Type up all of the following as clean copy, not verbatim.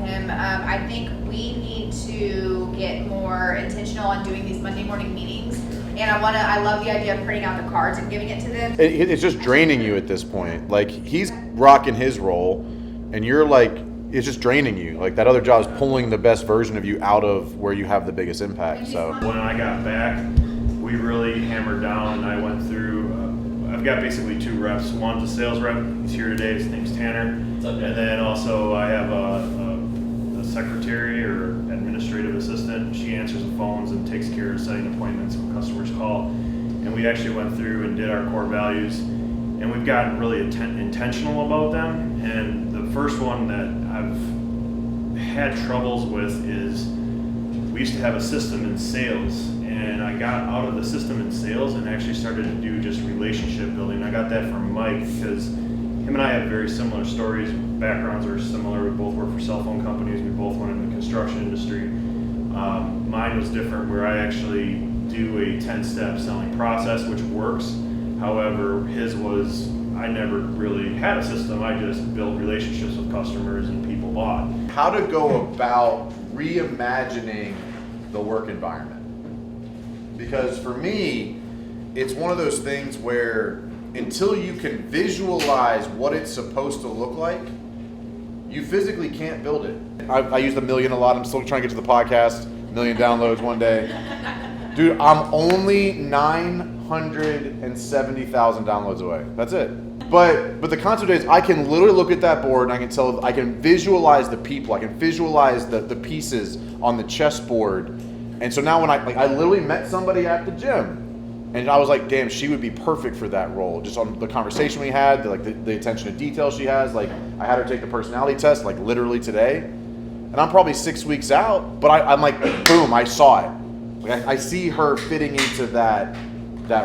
him. I think we need to get more intentional on doing these Monday morning meetings. And I love the idea of printing out the cards and giving it to them. It's just draining you at this point. Like, he's rocking his role, and you're like, it's just draining you. Like, that other job is pulling the best version of you out of where you have the biggest impact. So when I got back, we really hammered down, and I went through, I've got basically 2 reps. One's a sales rep, he's here today, his name's Tanner. And then also I have a secretary or administrative assistant. She answers the phones and takes care of setting appointments when customers call. And we actually went through and did our core values, and we've gotten really intentional about them. And the first one that I've had troubles with is, we used to have a system in sales, and I got out of the system in sales and actually started to do just relationship building. I got that from Mike because him and I have very similar stories. Backgrounds are similar. We both work for cell phone companies. We both went in the construction industry. Mine was different, where I actually do a 10-step selling process, which works. However, his was, I never really had a system. I just built relationships with customers and people bought. how to go about reimagining the work environment. Because for me, it's one of those things where until you can visualize what it's supposed to look like, you physically can't build it. I use the million a lot. I'm still trying to get to the podcast. 1 million downloads one day. Dude, I'm only 970,000 downloads away. That's it. But the concept is, I can literally look at that board and I can tell, I can visualize the people, I can visualize the pieces on the chessboard. And so now when I literally met somebody at the gym, and I was like, damn, she would be perfect for that role. Just on the conversation we had, the attention to detail she has. Like, I had her take the personality test, like literally today. And I'm probably 6 weeks out, but I'm like, boom, I saw it. Like, I see her fitting into that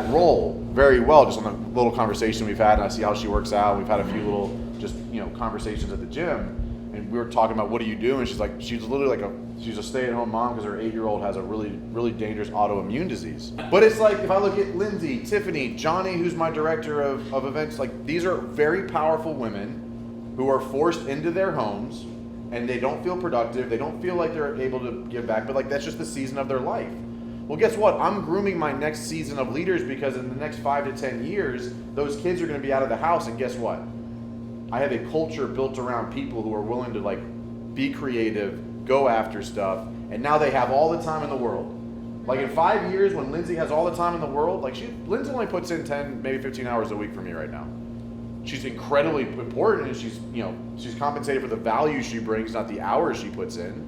role very well, just on the little conversation we've had, and I see how she works out. We've had a few little just, conversations at the gym. And we were talking about, what do you do? And she's literally like she's a stay-at-home mom because her 8-year-old has a really, really dangerous autoimmune disease. But it's like, if I look at Lindsay, Tiffany, Johnny, who's my director of events, like, these are very powerful women who are forced into their homes, and they don't feel productive. They don't feel like they're able to give back, but like, that's just the season of their life. Well, guess what? I'm grooming my next season of leaders, because in the next 5 to 10 years, those kids are going to be out of the house, and guess what? I have a culture built around people who are willing to be creative, go after stuff, and now they have all the time in the world. Like, in 5 years, when Lindsay has all the time in the world, Lindsay only puts in 10, maybe 15 hours a week for me right now. She's incredibly important, and she's compensated for the value she brings, not the hours she puts in.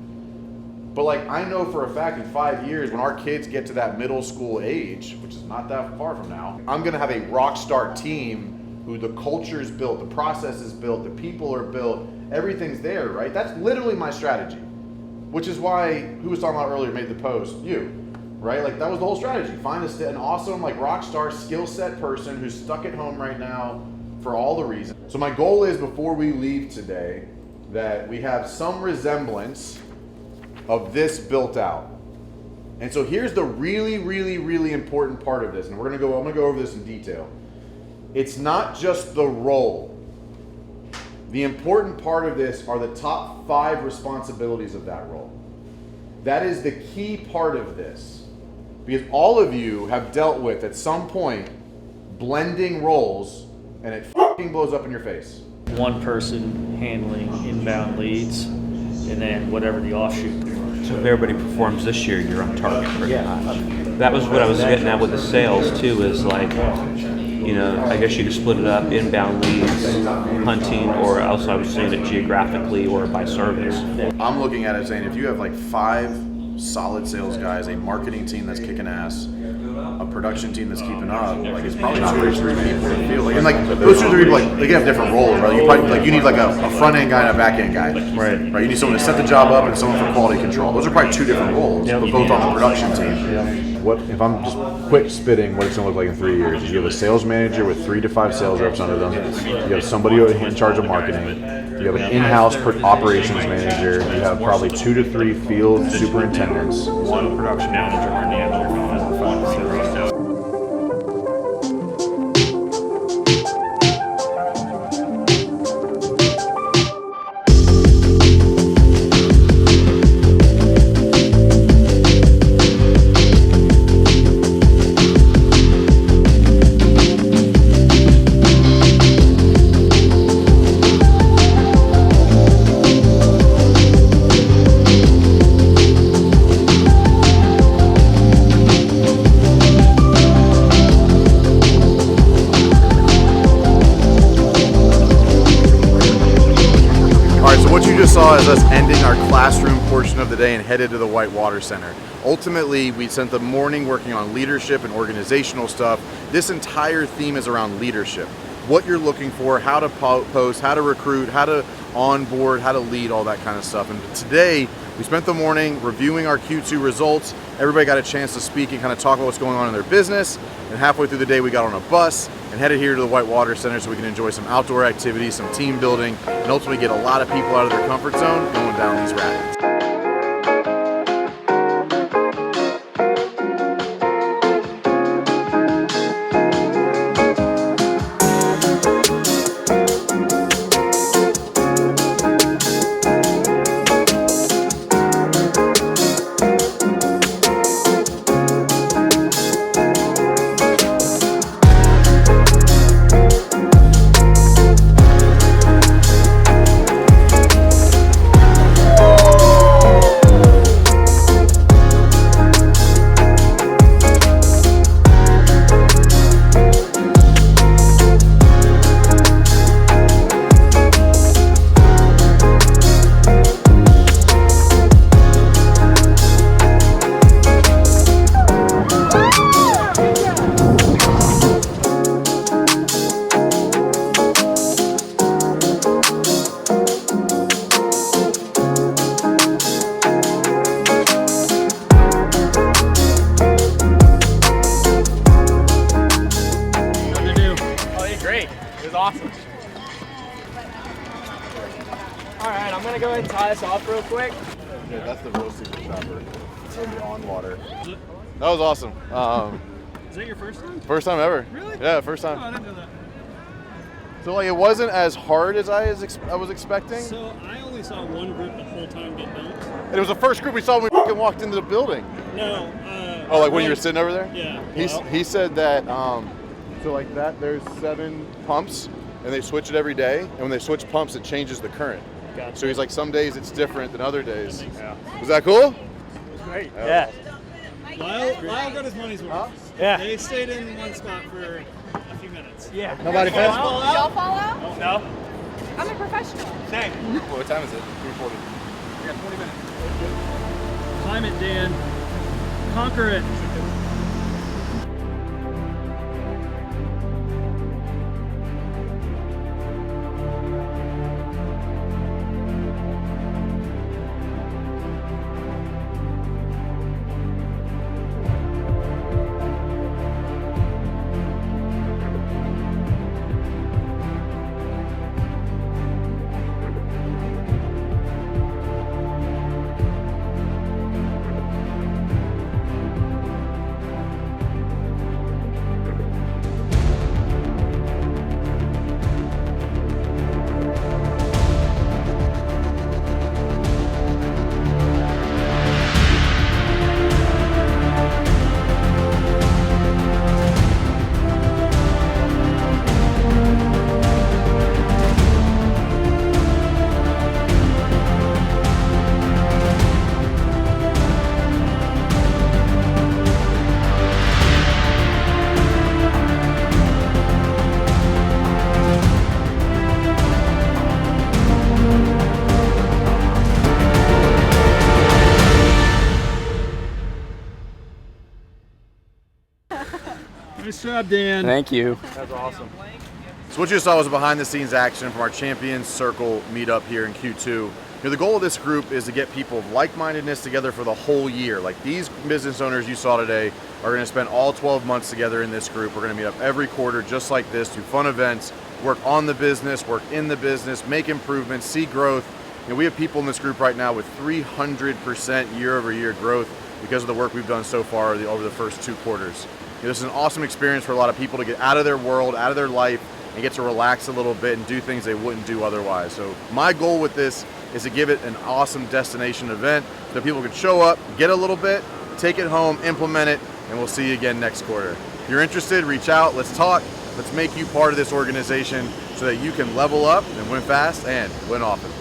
But I know for a fact, in 5 years, when our kids get to that middle school age, which is not that far from now, I'm gonna have a rock star team who the culture is built, the process is built, the people are built, everything's there, right? That's literally my strategy. Which is why, who was talking about earlier made the post? You, right? That was the whole strategy. Find an awesome, rock star skill set person who's stuck at home right now for all the reasons. So my goal is, before we leave today, that we have some resemblance of this built out. And so here's the really, really, really important part of this, and I'm gonna go over this in detail. It's not just the role. The important part of this are the top 5 responsibilities of that role. That is the key part of this. Because all of you have dealt with, at some point, blending roles, and it fucking blows up in your face. One person handling inbound leads, and then whatever the offshoot. So if everybody performs this year, you're on target. Yeah. That was what I was getting at with the sales too, is I guess you could split it up, inbound leads, hunting, or else I was saying it geographically or by service. I'm looking at it saying, if you have 5 solid sales guys, a marketing team that's kicking ass, a production team that's keeping up, it's probably 2 or 3 people in the field. And those 2 or 3 people, they have different roles, right? You probably you need a front end guy and a back end guy, right? You need someone to set the job up and someone for quality control. Those are probably 2 different roles, but both on the production team. What if I'm just quick spitting what it's going to look like in 3 years? You have a sales manager with 3 to 5 sales reps under them. You have somebody in charge of marketing. You have an in-house operations manager. You have probably 2 to 3 field superintendents. 1 production manager, and the other 5 to 0. classroom portion of the day and headed to the Whitewater Center. Ultimately, we spent the morning working on leadership and organizational stuff. This entire theme is around leadership. What you're looking for, how to post, how to recruit, how to onboard, how to lead, all that kind of stuff. And today, we spent the morning reviewing our Q2 results. Everybody got a chance to speak and kind of talk about what's going on in their business. And halfway through the day, we got on a bus and headed here to the Whitewater Center so we can enjoy some outdoor activities, some team building, and ultimately get a lot of people out of their comfort zone going down these rapids. Awesome. All right, I'm gonna go ahead and tie this off real quick. Yeah, that's the real secret shopper. It's gonna be on water. That was awesome. Is that your first time? First time ever. Really? Yeah, first time. Oh, I didn't know that. So like, it wasn't as hard as I was expecting. So I only saw one group the whole time get dunked. And it was the first group we saw when we fucking walked into the building. No. Oh, like when you were sitting over there? Yeah. He said that. So like that, there's 7 pumps, and they switch it every day. And when they switch pumps, it changes the current. Gotcha. So he's like, some days it's different than other days. That Was that cool? Great. Yeah. Lyle got his money's worth. Huh? Yeah. They stayed in one spot for a few minutes. Yeah. Nobody Did y'all fall out? No. I'm a professional. Same. What time is it? 3:40. We got 20 minutes. Climb it, Dan. Conquer it. Nice job, Dan. Thank you. That's awesome. So what you saw was behind the scenes action from our Champions Circle meetup here in Q2. You know, the goal of this group is to get people of like-mindedness together for the whole year. Like these business owners you saw today are going to spend all 12 months together in this group. We're going to meet up every quarter just like this, do fun events, work on the business, work in the business, make improvements, see growth. You know, we have people in this group right now with 300% year-over-year growth because of the work we've done so far over the first 2 quarters. You know, this is an awesome experience for a lot of people to get out of their world, out of their life, and get to relax a little bit and do things they wouldn't do otherwise. So my goal with this is to give it an awesome destination event so people can show up, get a little bit, take it home, implement it, and we'll see you again next quarter. If you're interested, reach out, let's talk, let's make you part of this organization so that you can level up and win fast and win often.